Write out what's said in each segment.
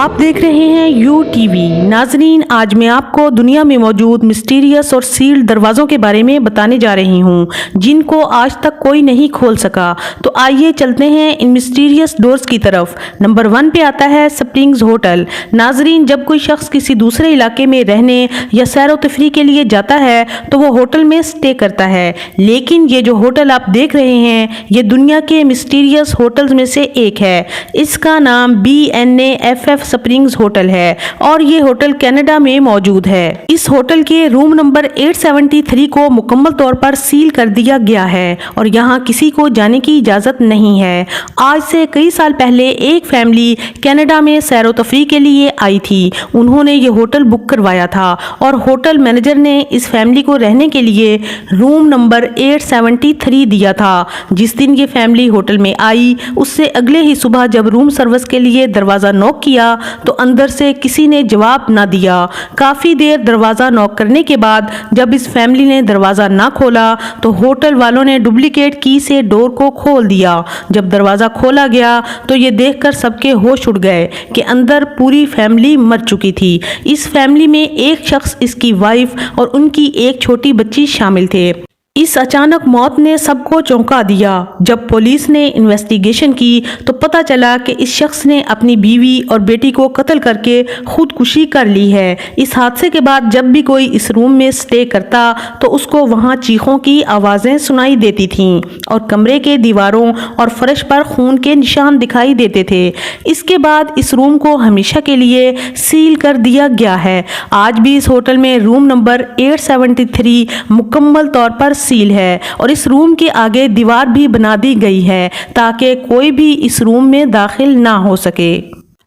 आप देख रहे हैं यू टीवी। नाजरीन, आज मैं आपको दुनिया में मौजूद मिस्टीरियस और सील्ड दरवाज़ों के बारे में बताने जा रही हूँ जिनको आज तक कोई नहीं खोल सका। तो आइए चलते हैं इन मिस्टीरियस डोर्स की तरफ। नंबर 1 पे आता है स्प्रिंग्स होटल। नाजरीन, जब कोई शख्स किसी दूसरे इलाके में रहने या सैर व तफरी के लिए जाता है तो वो होटल में स्टे करता है, लेकिन ये जो होटल आप देख रहे हैं ये दुनिया के मिस्टीरियस होटल्स में से एक है। इसका नाम BNAFF स्प्रिंग्स होटल है और ये होटल कनाडा में मौजूद है। इस होटल के रूम नंबर 873 को मुकम्मल तौर पर सील कर दिया गया है और यहाँ किसी को जाने की इजाज़त नहीं है। आज से कई साल पहले एक फैमिली कनाडा में सैर व तफरी के लिए आई थी। उन्होंने ये होटल बुक करवाया था और होटल मैनेजर ने इस फैमिली को रहने के लिए रूम नंबर 873 दिया था। जिस दिन ये फैमिली होटल में आई उससे अगले ही सुबह जब रूम सर्विस के लिए दरवाज़ा नॉक किया तो अंदर से किसी ने जवाब ना दिया। काफ़ी देर दरवाज़ा नॉक करने के बाद जब इस फैमिली ने दरवाज़ा ना खोला तो होटल वालों ने डुप्लीकेट की से डोर को खोल दिया। जब दरवाज़ा खोला गया तो ये देखकर सबके होश उड़ गए कि अंदर पूरी फैमिली मर चुकी थी। इस फैमिली में एक शख्स, इसकी वाइफ और उनकी एक छोटी बच्ची शामिल थे। इस अचानक मौत ने सबको चौंका दिया। जब पुलिस ने इन्वेस्टिगेशन की तो पता चला कि इस शख्स ने अपनी बीवी और बेटी को कत्ल करके खुदकुशी कर ली है। इस हादसे के बाद जब भी कोई इस रूम में स्टे करता तो उसको वहां चीखों की आवाज़ें सुनाई देती थीं और कमरे के दीवारों और फर्श पर खून के निशान दिखाई देते थे। इसके बाद इस रूम को हमेशा के लिए सील कर दिया गया है। आज भी इस होटल में रूम नंबर 873 मुकम्मल तौर पर सील है और इस रूम के आगे दीवार भी बना दी गई है ताकि कोई भी इस रूम में दाखिल ना हो सके।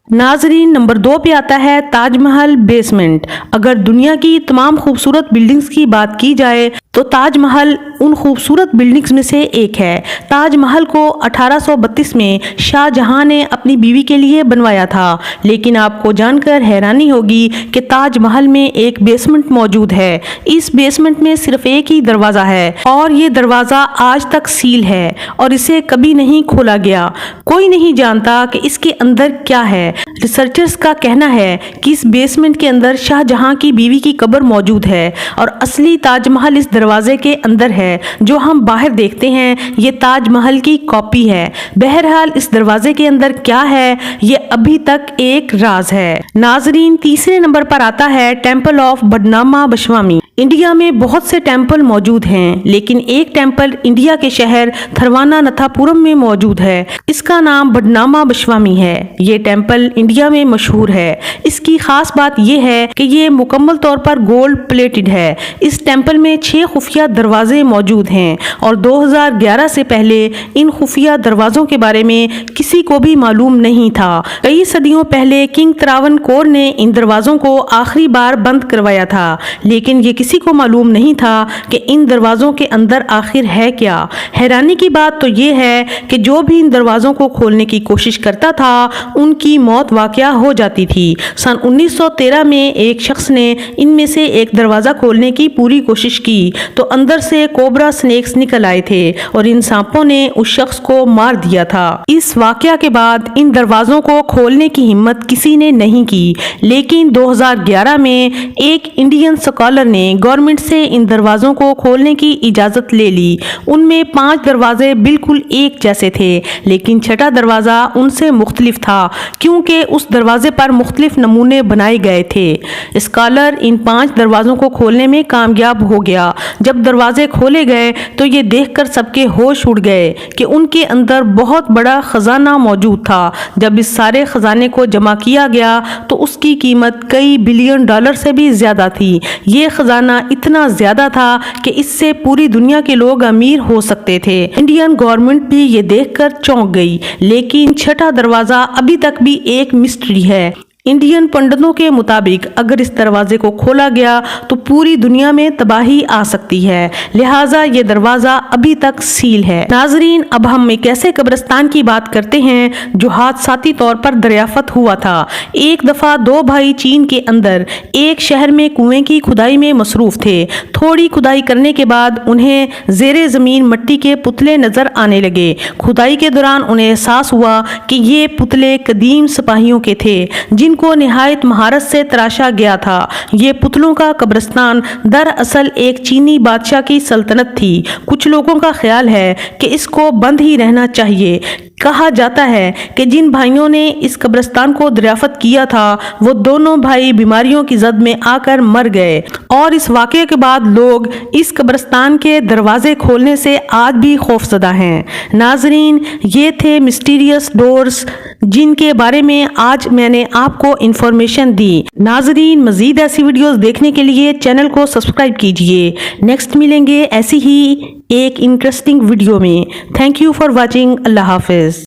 नाजरीन, नंबर 2 पे आता है ताजमहल बेसमेंट। अगर दुनिया की तमाम खूबसूरत बिल्डिंग्स की बात की जाए तो ताजमहल उन खूबसूरत बिल्डिंग्स में से एक है। ताजमहल को 1832 में शाहजहां ने अपनी बीवी के लिए बनवाया था, लेकिन आपको जानकर हैरानी होगी कि ताजमहल में एक बेसमेंट मौजूद है। इस बेसमेंट में सिर्फ एक ही दरवाज़ा है और ये दरवाज़ा आज तक सील है और इसे कभी नहीं खोला गया। कोई नहीं जानता कि इसके अंदर क्या है। रिसर्चर्स का कहना है कि इस बेसमेंट के अंदर शाहजहां की बीवी की कब्र मौजूद है और असली ताजमहल इस दरवाजे के अंदर है। जो हम बाहर देखते हैं ये ताजमहल की कॉपी है। बहरहाल इस दरवाजे के अंदर क्या है ये अभी तक एक राज है। नाजरीन, तीसरे नंबर पर आता है टेम्पल ऑफ बडनामा बशवामी। इंडिया में बहुत से टेम्पल मौजूद हैं, लेकिन एक टेम्पल इंडिया के शहर थरवानाथापुरम में मौजूद है। इसका नाम बडनामा बशवामी है। ये टेम्पल इंडिया में मशहूर है। इसकी खास बात यह है कि ये मुकम्मल तौर पर गोल्ड प्लेटेड है। इस टेम्पल में 6 खुफिया दरवाजे मौजूद हैं और 2011 से पहले इन खुफिया दरवाजों के बारे में किसी को भी मालूम नहीं था। कई सदियों पहले किंग त्रावणकोर ने इन दरवाजों को आखिरी बार बंद करवाया था, लेकिन ये किसी को मालूम नहीं था कि इन दरवाजों के अंदर आखिर है क्या। हैरानी की बात तो ये है कि जो भी इन दरवाजों को खोलने की कोशिश करता था उनकी मौत वाक़या हो जाती थी। सन 1913 में एक शख्स ने इनमें से एक दरवाज़ा खोलने की पूरी कोशिश की तो अंदर से कोबरा स्नेक्स निकल आए थे और इन सांपों ने उस शख्स को मार दिया था। इस वाक़या के बाद इन दरवाज़ों को खोलने की हिम्मत किसी ने नहीं की, लेकिन 2011 में एक इंडियन स्कॉलर ने गवर्नमेंट से इन दरवाज़ों को खोलने की इजाज़त ले ली। उनमें 5 दरवाजे बिल्कुल एक जैसे थे, लेकिन छठा दरवाज़ा उनसे मुख्तलिफ था क्योंकि उस दरवाजे पर मुख्तलिफ नमूने बनाए गए थे। स्कॉलर इन 5 दरवाज़ों को खोलने में कामयाब हो गया। जब दरवाजे खोले गए तो ये देखकर सबके होश उड़ गए कि उनके अंदर बहुत बड़ा खजाना मौजूद था। जब इस सारे खजाने को जमा किया गया तो उसकी कीमत कई बिलियन डॉलर से भी ज़्यादा थी। ये खजाना इतना ज्यादा था कि इससे पूरी दुनिया के लोग अमीर हो सकते थे। इंडियन गवर्नमेंट भी ये देखकर चौंक गई, लेकिन छठा दरवाजा अभी तक भी एक मिस्ट्री है। इंडियन पंडितों के मुताबिक अगर इस दरवाजे को खोला गया तो पूरी दुनिया में तबाही आ सकती है, लिहाजा ये दरवाजा अभी तक सील है। नाजरीन, अब हम एक ऐसे कब्रिस्तान की बात करते हैं जो हादसाती तौर पर दरियाफ्त हुआ था। एक दफा 2 भाई चीन के अंदर एक शहर में कुएं की खुदाई में मसरूफ थे। थोड़ी खुदाई करने के बाद उन्हें जेरे जमीन मट्टी के पुतले नजर आने लगे। खुदाई के दौरान उन्हें एहसास हुआ कि ये पुतले कदीम सिपाहियों के थे जिन کو نہایت مہارت سے تراشا گیا تھا۔ یہ پتلوں کا قبرستان دراصل ایک چینی بادشاہ کی سلطنت تھی۔ کچھ لوگوں کا خیال ہے کہ اس کو بند ہی رہنا چاہیے۔ کہا جاتا ہے کہ جن بھائیوں نے اس قبرستان کو دریافت کیا تھا وہ دونوں بھائی بیماریوں کی زد میں آ کر مر گئے، اور اس واقعے کے بعد لوگ اس قبرستان کے دروازے کھولنے سے آج بھی خوفزدہ ہیں۔ ناظرین، یہ تھے مسٹیریس ڈورز جن کے بارے میں آج میں نے آپ کو انفارمیشن دی۔ ناظرین، مزید ایسی ویڈیوز دیکھنے کے لیے چینل کو سبسکرائب کیجئے۔ نیکسٹ ملیں گے ایسی ہی ایک انٹرسٹنگ ویڈیو میں۔ Thank you for watching. اللہ حافظ۔